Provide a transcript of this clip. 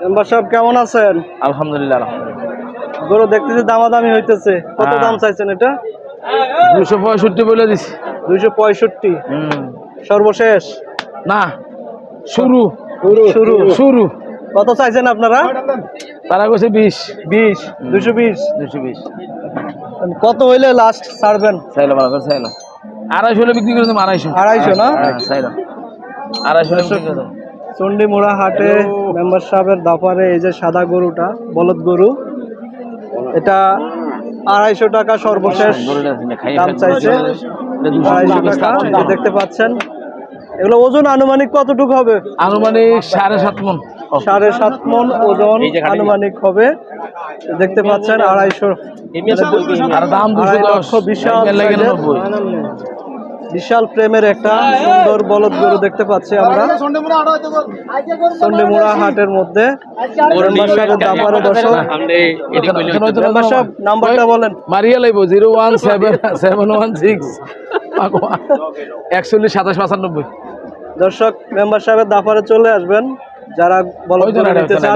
Member সাহেব কেমন আছেন? আলহামদুলিল্লাহ। গরু দেখতেছি দামাদামি হইতেছে, কত দাম চাইছেন এটা? 265 বলে দিছি। 265 সর্বশেষ না, শুরু শুরু শুরু কত চাইছেন আপনারা? তারা কইছে 20 220 220 কত হইলে লাস্ট ছাড়বেন? চাইলো ভালো করে চাইলো 250 হলে বিক্রি করে দেব। 250 না? চাইলো 250 হলে বিক্রি করে দেব। চন্ডিমুড়া হাটে মেম্বার সাহেবের দাপারে এই যে সাদা গরুটা, বলদ গরু, এটা 250 টাকা সর্বশেষ দাম চাইছে। 250 টাকা এই যে দেখতে পাচ্ছেন। এগুলো ওজন আনুমানিক কতটুকু হবে? আনুমানিক 7.5 মণ। 7.5 মণ ওজন আনুমানিক হবে। দেখতে পাচ্ছেন 250 আর দাম 210। বিশাল প্রেমের একটা সুন্দর বলদ গরু দেখতে পাচ্ছি আমরা চন্ডিমুড়া হাটের মধ্যে। নাম্বারটা বলেন। মারিয়া লাইব 0177116 41 27 95। দর্শক মেম্বার সাহেবের দাফারে চলে আসবেন যারা বলদ গরু নিতে চান।